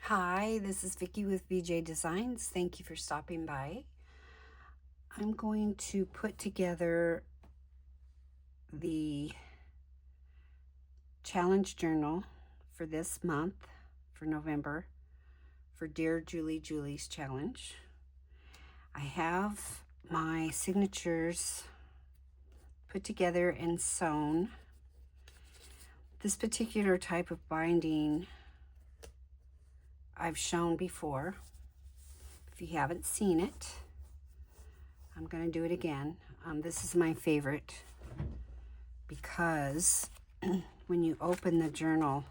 Hi, this is Vickie with VJ Designs. Thank you for stopping by. I'm going to put together the challenge journal for this month, for November, for Dearjuliejulie challenge. I have my signatures put together and sewn. This particular type of binding I've shown before. If you haven't seen it, I'm going to do it again. This is my favorite because when you open the journal,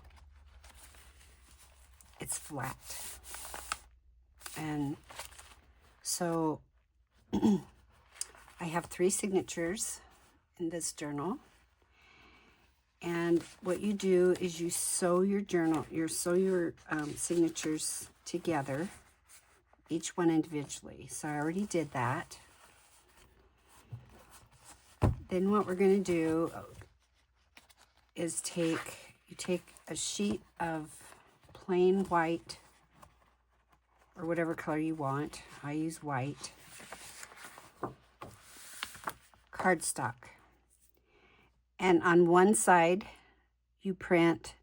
it's flat. And so I have 3 signatures in this journal. And what you do is you sew your signatures together, each one individually. So I already did that. Then what we're going to do is you take a sheet of plain white, or whatever color you want. I use white cardstock. And on one side, you print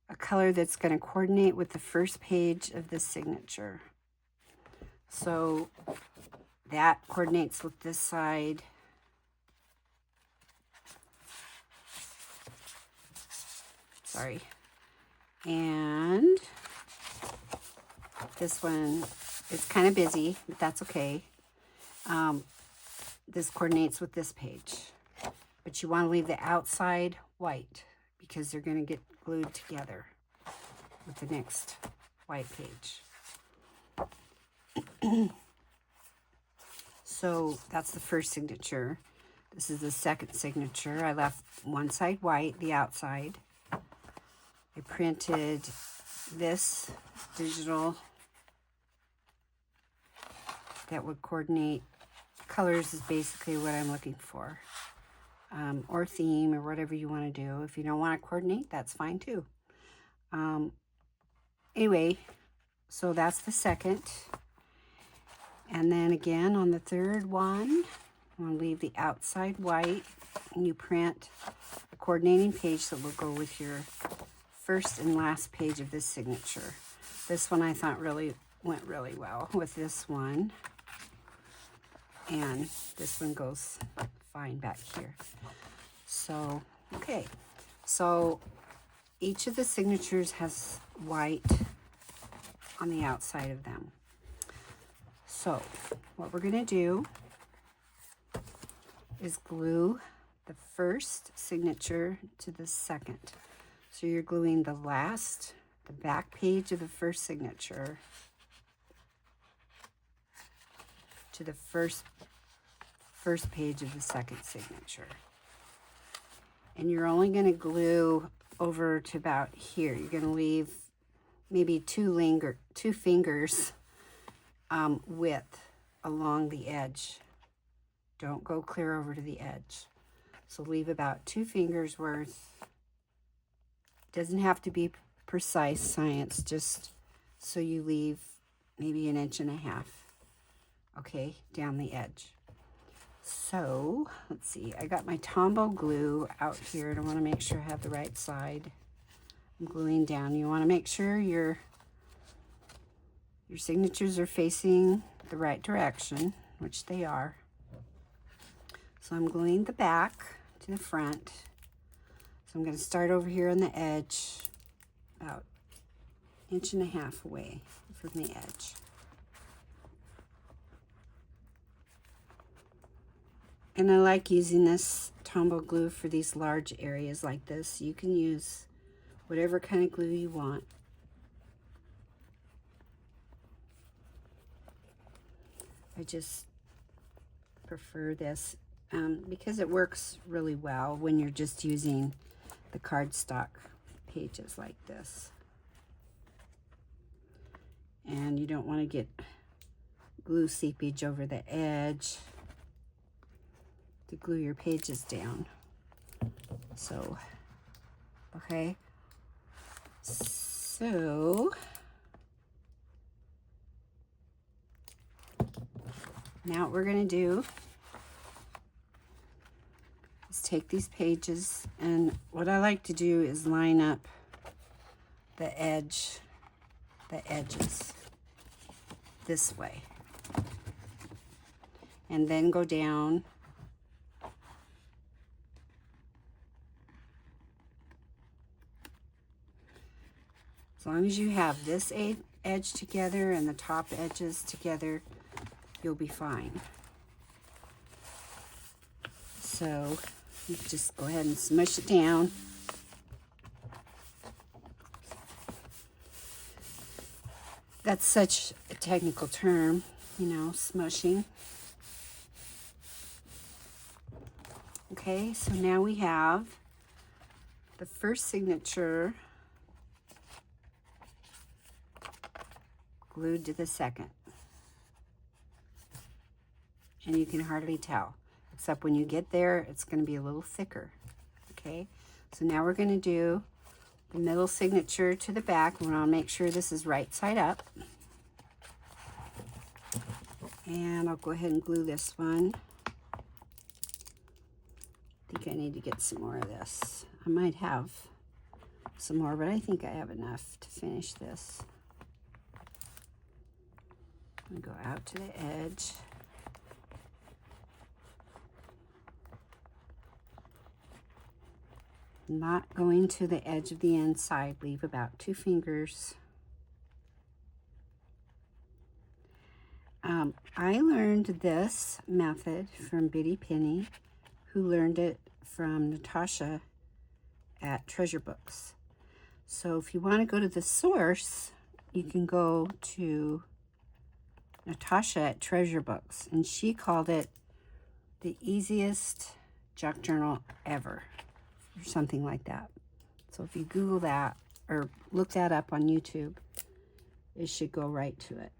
a color that's going to coordinate with the first page of the signature. So that coordinates with this side. Sorry. And this one is kind of busy, but that's okay. This coordinates with this page. But you want to leave the outside white because they're going to get glued together with the next white page. So that's the first signature. This is the second signature. I left one side white, the outside. I printed this digital that would coordinate. Colors is basically what I'm looking for. Or theme, or whatever you want to do. If you don't want to coordinate, that's fine too. Anyway, so that's the second. And then again on the third one, I'm going to leave the outside white, and you print a coordinating page that will go with your first and last page of this signature. This one I thought went really well with this one. And this one goes fine back here. So, okay. So each of the signatures has white on the outside of them. So what we're going to do is glue the first signature to the second. So you're gluing the back page of the first signature to the first page of the second signature. And you're only going to glue over to about here. You're going to leave maybe two fingers width along the edge. Don't go clear over to the edge. So leave about 2 fingers worth. Doesn't have to be precise science, just so you leave maybe 1.5 inches, okay, down the edge. So let's see, I got my Tombow glue out here, and I want to make sure I have the right side. I'm gluing down. You want to make sure your signatures are facing the right direction, which they are. So I'm gluing the back to the front. So I'm going to start over here on the edge, about 1.5 inches away from the edge. And I like using this Tombow glue for these large areas like this. You can use whatever kind of glue you want. I just prefer this because it works really well when you're just using the cardstock pages like this. And you don't want to get glue seepage over the edge to glue your pages down. So, okay. So, Now what we're going to do is take these pages, and what I like to do is line up the edges this way, and then go down as long as you have this edge together and the top edges together, you'll be fine. So you just go ahead and smush it down. That's such a technical term, you know, smushing. Okay, so now we have the first signature glued to the second. And you can hardly tell, except when you get there, it's going to be a little thicker. Okay, so now we're going to do the middle signature to the back. We want to make sure this is right side up. And I'll go ahead and glue this one. I think I need to get some more of this. I might have some more, but I think I have enough to finish this. I'm going to go out to the edge. Not going to the edge of the inside. Leave about 2 fingers. I learned this method from Biddy Penny, who learned it from Natasha at Treasure Books. So if you want to go to the source, you can go to Natasha at Treasure Books, and she called it the easiest junk journal ever, or something like that. So if you Google that or look that up on YouTube, it should go right to it.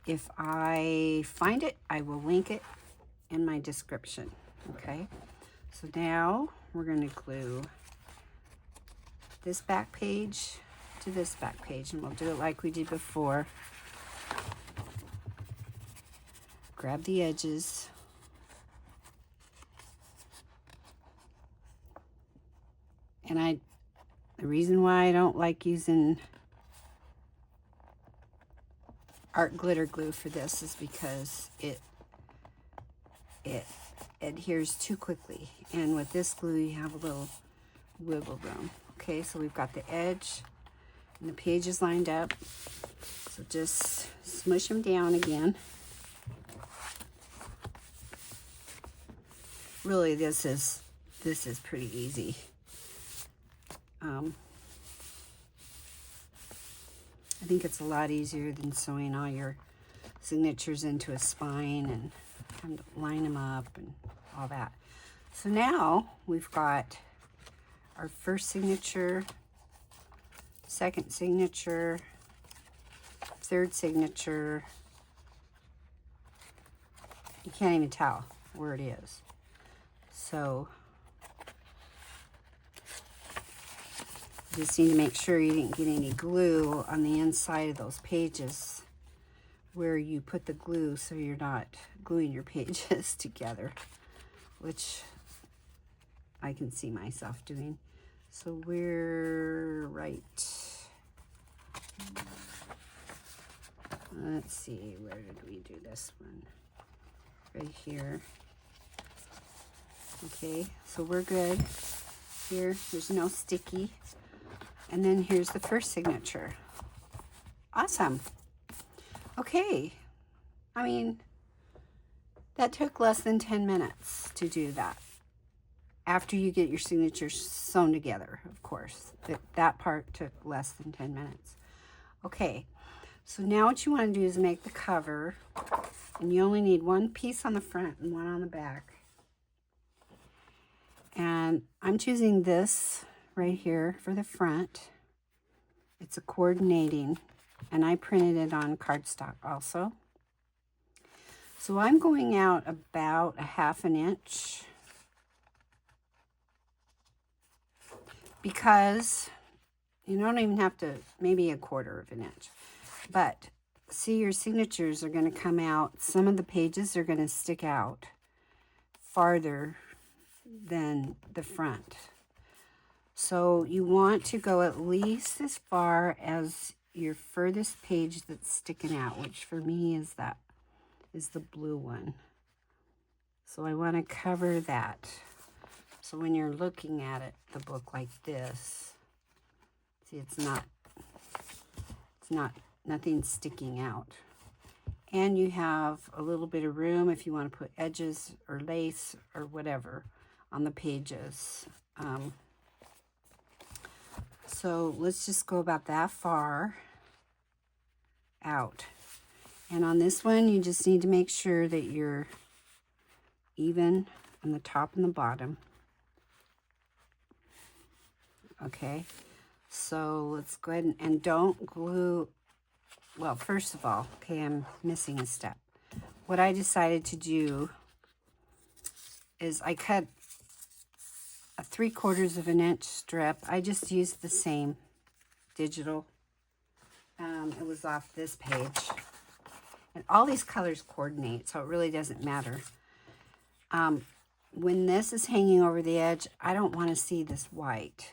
If I find it, I will link it in my description. Okay, so now we're going to glue this back page to this back page, and we'll do it like we did before. Grab the edges. And the reason why I don't like using art glitter glue for this is because it adheres too quickly. And with this glue, you have a little wiggle room. Okay, so we've got the edge and the pages lined up. So just smush them down again. Really, this is pretty easy. I think it's a lot easier than sewing all your signatures into a spine and line them up and all that. So now we've got our first signature, second signature, third signature. You can't even tell where it is. So you just need to make sure you didn't get any glue on the inside of those pages where you put the glue, so you're not gluing your pages together, which I can see myself doing. So we're right. Let's see, where did we do this one? Right here. Okay, so we're good here. There's no sticky. And then here's the first signature. Awesome. Okay. I mean, that took less than 10 minutes to do that. After you get your signatures sewn together, of course. That part took less than 10 minutes. Okay. So now what you want to do is make the cover. And you only need one piece on the front and one on the back. And I'm choosing this right here for the front. It's a coordinating, and I printed it on cardstock also. So I'm going out about a 1/2 inch because you don't even have to, maybe 1/4 inch, but see, your signatures are going to come out. Some of the pages are going to stick out farther than the front. So you want to go at least as far as your furthest page that's sticking out, which for me is the blue one. So I want to cover that. So when you're looking at it, the book like this, see, nothing sticking out. And you have a little bit of room if you want to put edges or lace or whatever on the pages. So let's just go about that far out. And on this one, you just need to make sure that you're even on the top and the bottom. Okay, so let's go ahead and don't glue. Well, first of all, okay, I'm missing a step. What I decided to do is I cut a 3/4 of an inch strip. I just used the same digital. It was off this page. And all these colors coordinate, so it really doesn't matter. When this is hanging over the edge, I don't want to see this white.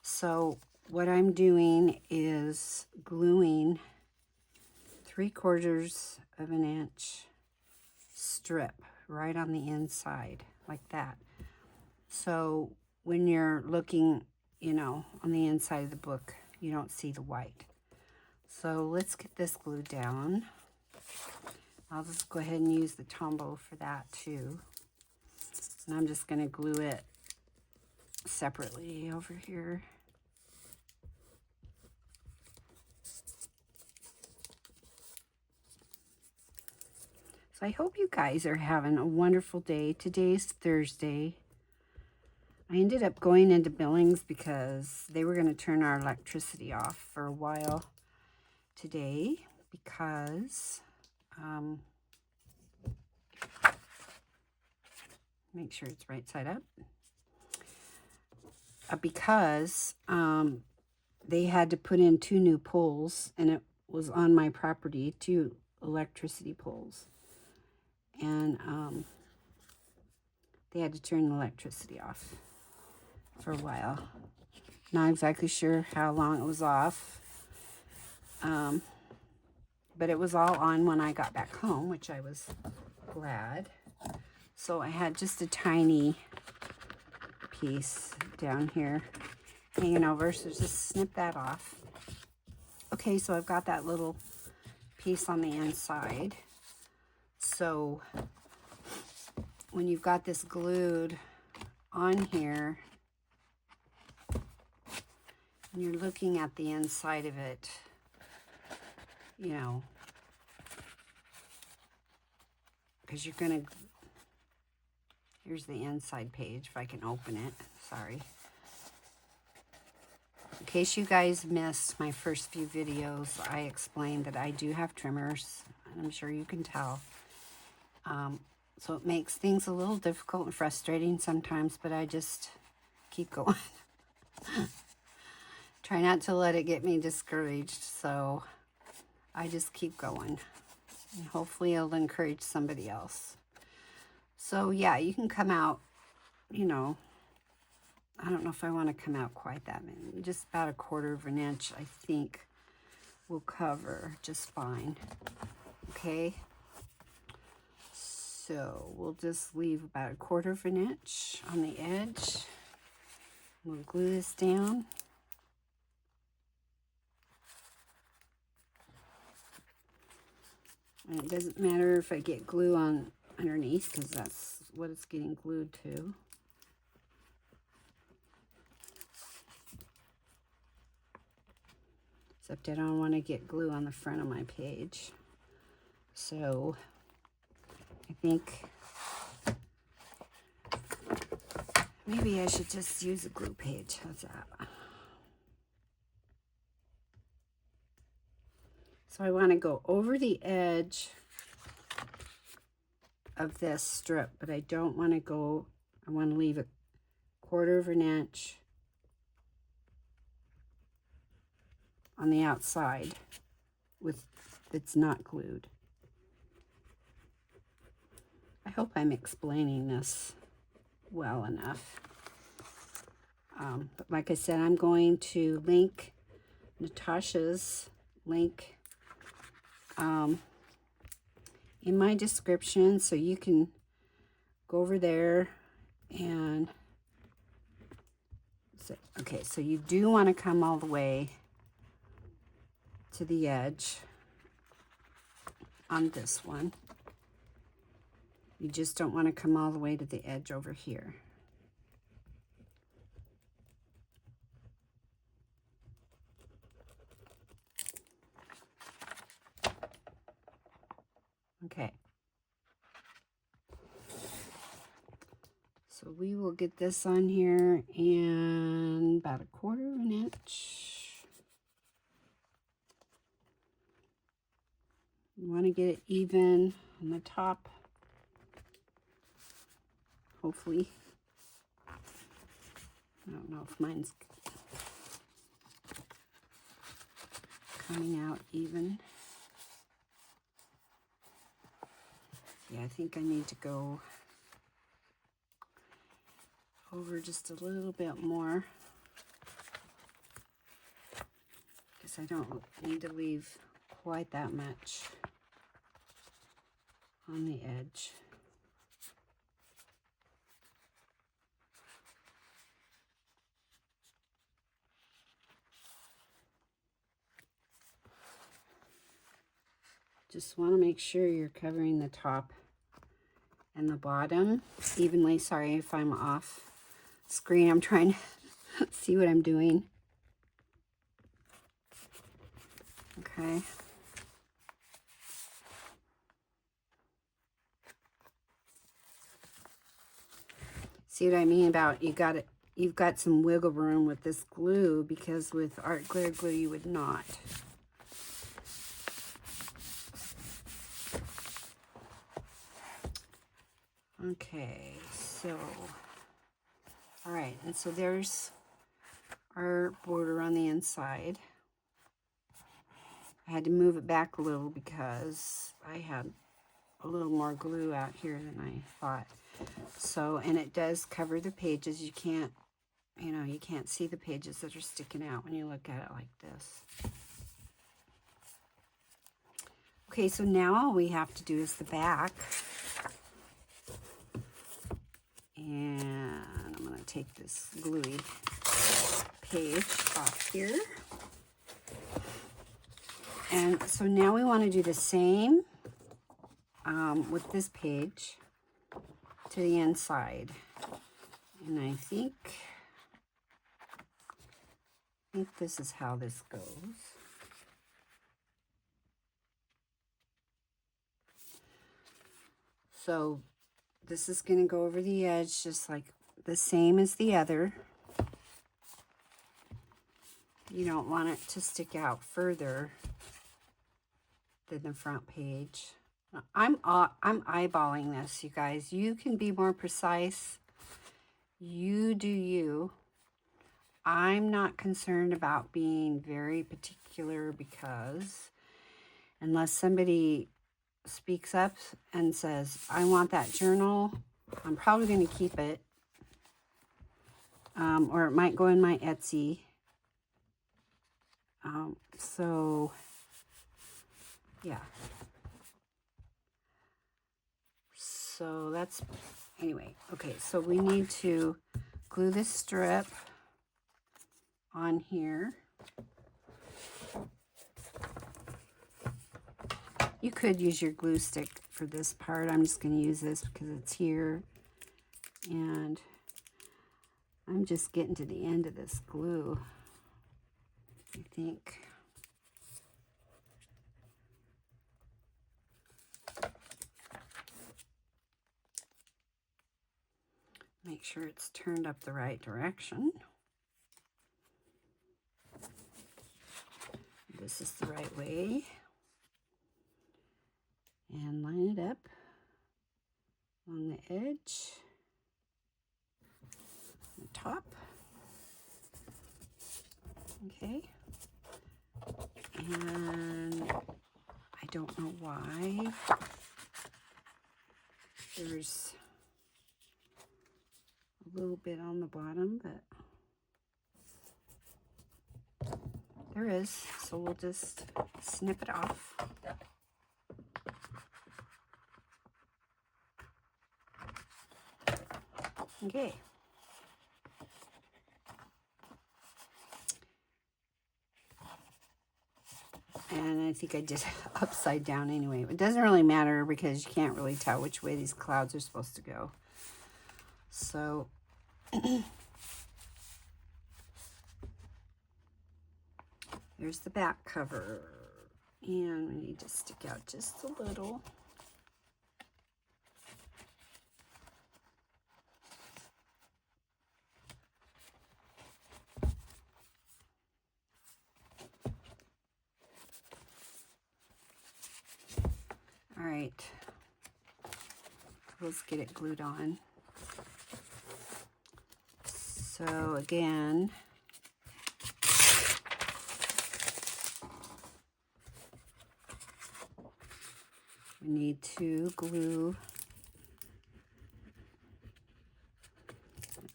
So what I'm doing is gluing 3/4 of an inch strip right on the inside, like that. So when you're looking, you know, on the inside of the book, you don't see the white. So let's get this glued down. I'll just go ahead and use the Tombow for that too. And I'm just going to glue it separately over here. So I hope you guys are having a wonderful day. Today's Thursday. I ended up going into Billings because they were going to turn our electricity off for a while today because make sure it's right side up. Because they had to put in 2 new poles, and it was on my property, 2 electricity poles. And they had to turn the electricity off for a while. Not exactly sure how long it was off. But it was all on when I got back home, which I was glad. So I had just a tiny piece down here hanging over, so just snip that off. Okay, so I've got that little piece on the inside. So when you've got this glued on here and you're looking at the inside of it, you know, because you're gonna, here's the inside page, if I can open it, sorry. In case you guys missed my first few videos, I explained that I do have trimmers, and I'm sure you can tell. So it makes things a little difficult and frustrating sometimes, but I just keep going. Try not to let it get me discouraged, so I just keep going. And hopefully it'll encourage somebody else. So yeah, you can come out, you know, I don't know if I want to come out quite that many. Just about 1/4 of an inch, I think, will cover just fine. Okay. So we'll just leave about 1/4 of an inch on the edge. We'll glue this down. And it doesn't matter if I get glue on underneath because that's what it's getting glued to. Except I don't want to get glue on the front of my page. So I think maybe I should just use a glue page. How's that? So I want to go over the edge of this strip, but I don't want to go, I want to leave 1/4 of an inch on the outside with that's not glued. I hope I'm explaining this well enough. But like I said, I'm going to link Natasha's link in my description, so you can go over there and okay, so you do want to come all the way to the edge on this one. You just don't want to come all the way to the edge over here. Okay. So we will get this on here in about 1/4 inch. You want to get it even on the top, hopefully. I don't know if mine's coming out even. Yeah, I think I need to go over just a little bit more, because I don't need to leave quite that much on the edge. Just want to make sure you're covering the top and the bottom evenly. Sorry if I'm off screen. I'm trying to see what I'm doing. Okay. See what I mean about you've got some wiggle room with this glue, because with art glitter glue you would not. Okay, so, all right, and so there's our border on the inside. I had to move it back a little because I had a little more glue out here than I thought. So, and it does cover the pages. You can't, you can't see the pages that are sticking out when you look at it like this. Okay, so now all we have to do is the back. And I'm going to take this gluey page off here. And so now we want to do the same with this page to the inside. And I think this is how this goes. So this is going to go over the edge just like the same as the other. You don't want it to stick out further than the front page. I'm eyeballing this, you guys. You can be more precise. You do you. I'm not concerned about being very particular, because unless somebody speaks up and says, I want that journal, I'm probably going to keep it. Or it might go in my Etsy. So, yeah. So that's, anyway, okay, so we need to glue this strip on here. You could use your glue stick for this part. I'm just going to use this because it's here. And I'm just getting to the end of this glue, I think. Make sure it's turned up the right direction. This is the right way. And line it up along the edge, the top. Okay. And I don't know why. There's a little bit on the bottom, but there is. So we'll just snip it off. Okay. And I think I did upside down anyway. It doesn't really matter because you can't really tell which way these clouds are supposed to go. So there's the back cover. And we need to stick out just a little. All right, let's get it glued on. So again, we need to glue.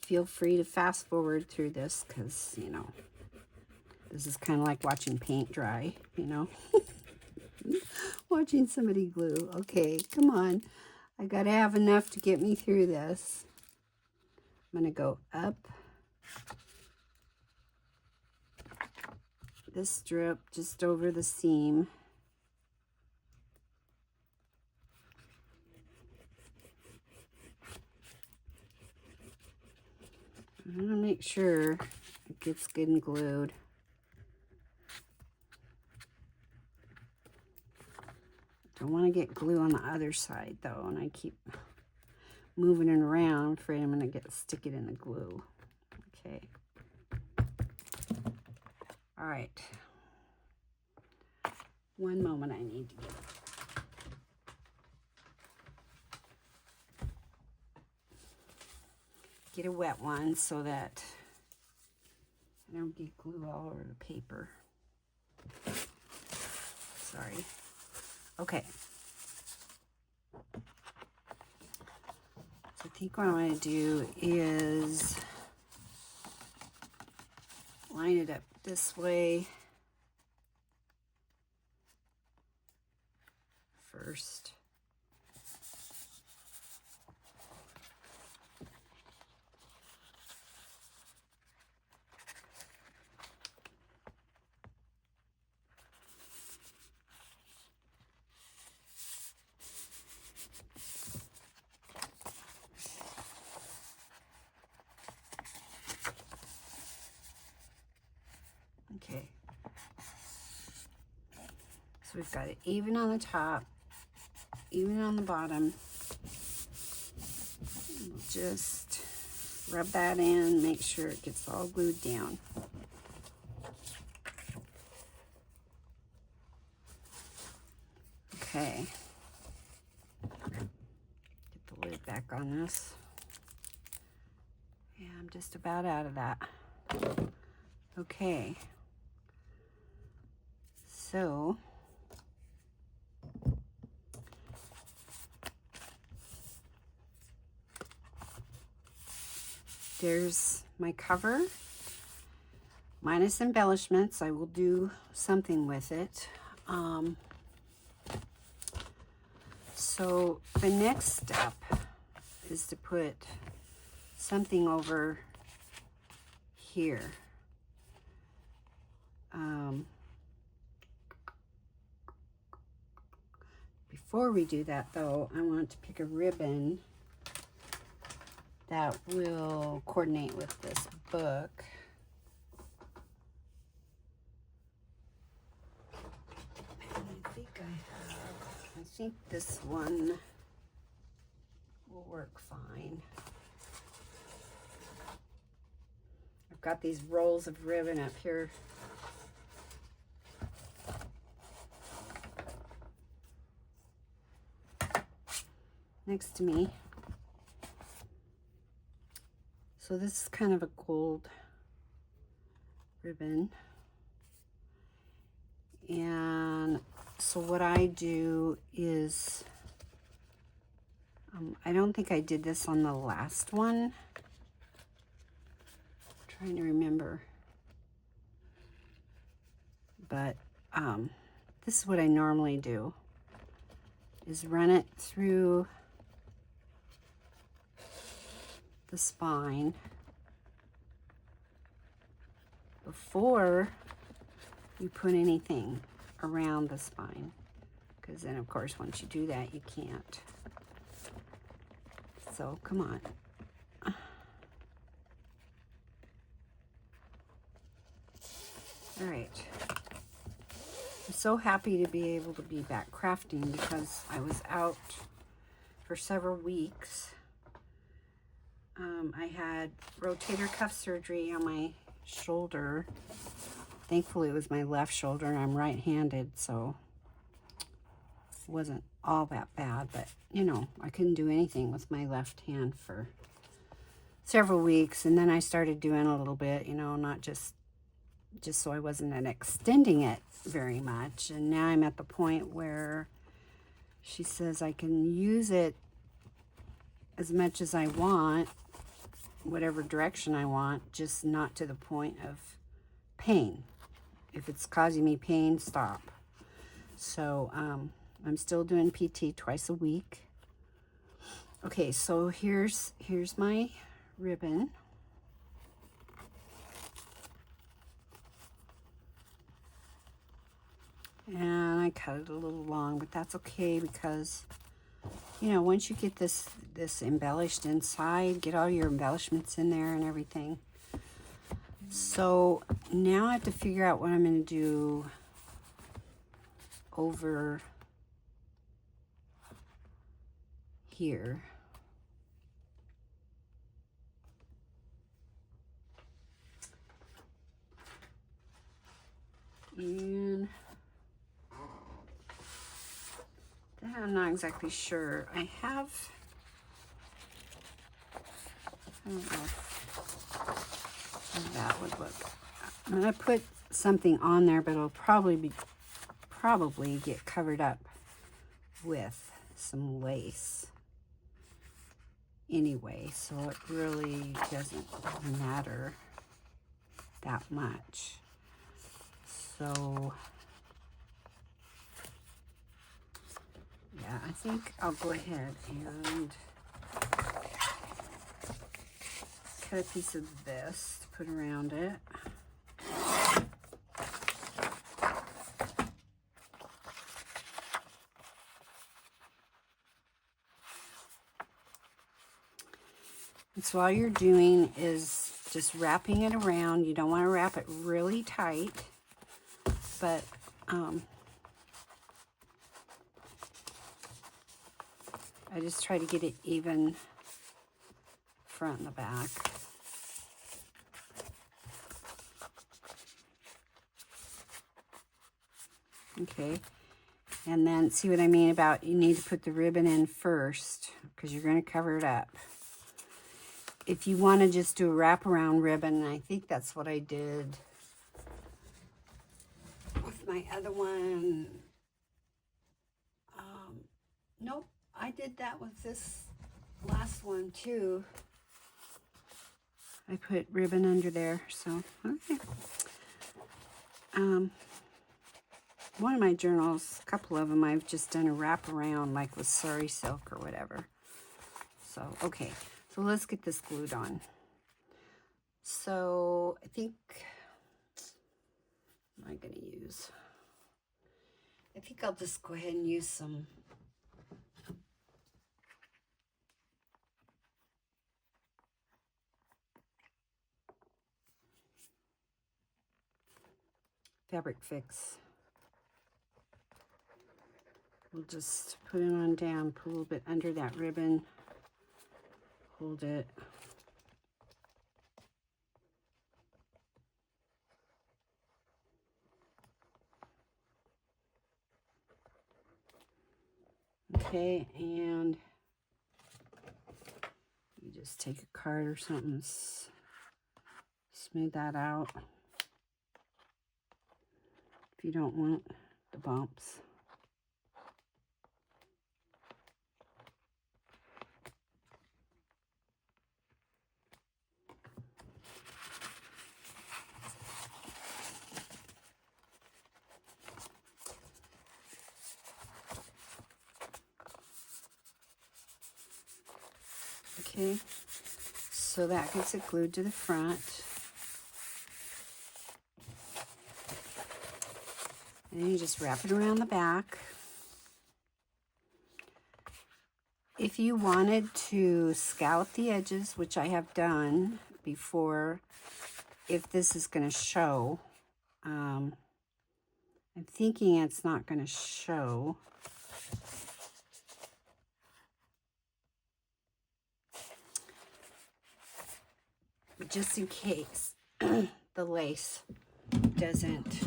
Feel free to fast forward through this because, you know, this is kind of like watching paint dry, you know. Watching somebody glue. Okay, come on. I gotta have enough to get me through this. I'm gonna go up this strip just over the seam. I'm gonna make sure it gets good and glued. I want to get glue on the other side though, and I keep moving it around, afraid I'm going to stick it in the glue. Okay. All right. One moment, I need to get a wet one so that I don't get glue all over the paper. Sorry. Okay. So I think what I'm going to do is line it up this way first. Okay, so we've got it even on the top, even on the bottom. We'll just rub that in, make sure it gets all glued down. Okay, get the lid back on this. Yeah, I'm just about out of that. Okay. So, there's my cover, minus embellishments. I will do something with it. So the next step is to put something over here. Before we do that though, I want to pick a ribbon that will coordinate with this book. And I think this one will work fine. I've got these rolls of ribbon up here. Next to me. So this is kind of a gold ribbon. And So what I do is, I don't think I did this on the last one. I'm trying to remember. But this is what I normally do, is run it through the spine before you put anything around the spine, because then of course once you do that you can't. So come on. All right. I'm so happy to be able to be back crafting because I was out for several weeks. I had rotator cuff surgery on my shoulder. Thankfully it was my left shoulder and I'm right-handed, so it wasn't all that bad, but you know, I couldn't do anything with my left hand for several weeks, and then I started doing a little bit, you know, not just so I wasn't extending it very much. And now I'm at the point where she says I can use it as much as I want, whatever direction I want, just not to the point of pain. If it's causing me pain, stop. So I'm still doing PT twice a week. Okay, so here's my ribbon. And I cut it a little long, but that's okay because, you know, once you get this embellished inside, get all your embellishments in there and everything. So now I have to figure out what I'm going to do over here. And I'm not exactly sure. I don't know how that would look. I'm gonna put something on there, but it'll probably get covered up with some lace anyway, so it really doesn't matter that much. So yeah, I think I'll go ahead and cut a piece of this to put around it. And so all you're doing is just wrapping it around. You don't want to wrap it really tight, but I just try to get it even front and the back. Okay, and then see what I mean about you need to put the ribbon in first because you're going to cover it up. If you want to just do a wraparound ribbon, I think that's what I did with my other one. Nope, I did that with this last one too. I put ribbon under there, so okay. One of my journals, a couple of them, I've just done a wraparound like with sari silk or whatever. So okay, so let's get this glued on. So I think, what am I going to use? I think I'll just go ahead and use some Fabric Fix. We'll just put it on down, put a little bit under that ribbon, hold it. Okay, and you just take a card or something, smooth that out if you don't want the bumps. Okay, so that gets it glued to the front. And then you just wrap it around the back. If you wanted to scallop the edges, which I have done before, if this is going to show, I'm thinking it's not going to show. But just in case the lace doesn't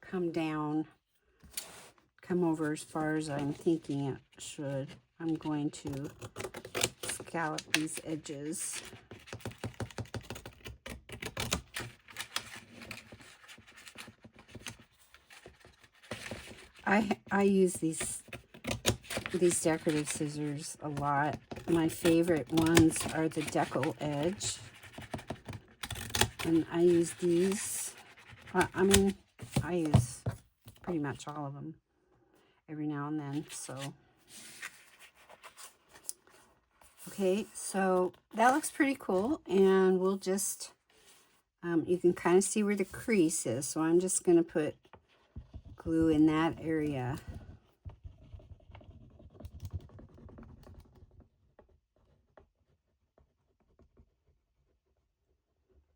come down, come over as far as I'm thinking it should, I'm going to scallop these edges. I use these decorative scissors a lot. My favorite ones are the decal edge, and I use these. I mean, I use pretty much all of them every now and then. So, okay, so that looks pretty cool, and we'll just you can kind of see where the crease is. So I'm just going to put glue in that area.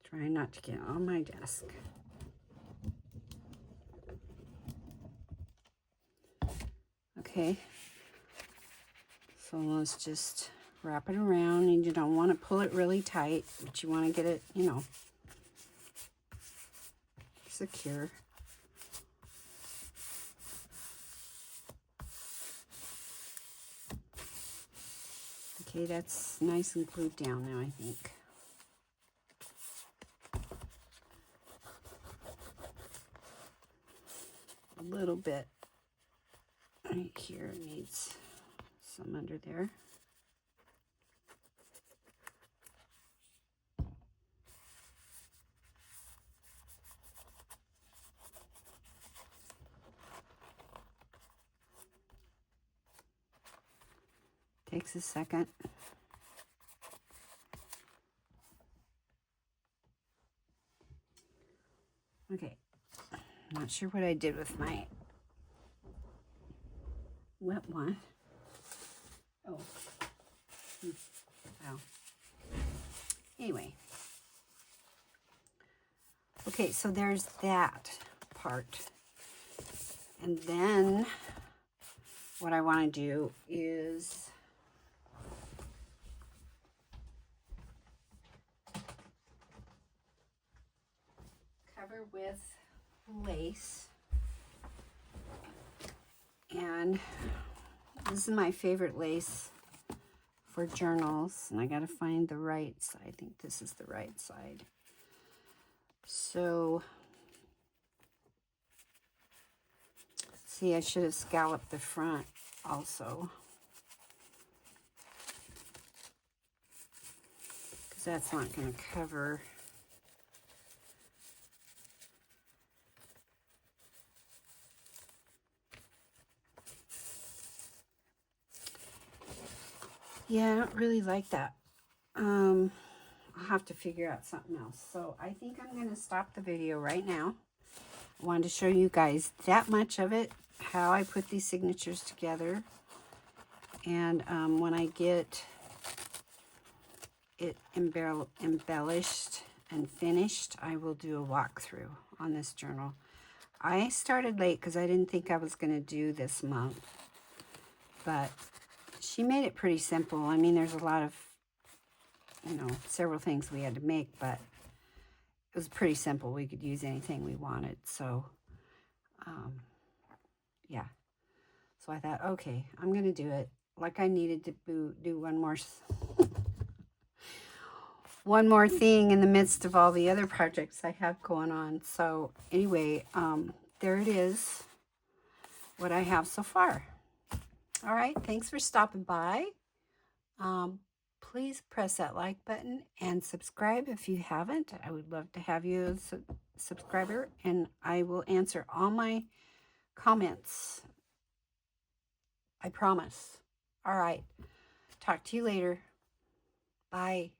Try not to get on my desk. Okay, so let's just wrap it around, and you don't want to pull it really tight, but you want to get it, you know, secure. Okay, that's nice and glued down now, I think. A little bit right here needs some under there. Takes a second. Okay, not sure what I did with my wet one. Oh, wow. Anyway, okay, so there's that part. And then what I want to do is cover with lace. And this is my favorite lace for journals, and I gotta find the right side. I think this is the right side. So, see, I should have scalloped the front also, because that's not gonna cover. Yeah, I don't really like that. I'll have to figure out something else. So I think I'm going to stop the video right now. I wanted to show you guys that much of it, how I put these signatures together. And when I get it embellished and finished, I will do a walkthrough on this journal. I started late because I didn't think I was going to do this month. But she made it pretty simple. I mean, there's a lot of, you know, several things we had to make, but it was pretty simple. We could use anything we wanted. So, yeah. So I thought, okay, I'm going to do it. Like I needed to do one more thing in the midst of all the other projects I have going on. So anyway, there it is, what I have so far. All right, thanks for stopping by. Please press that like button and subscribe if you haven't. I would love to have you as a subscriber, and I will answer all my comments. I promise. All right, talk to you later. Bye.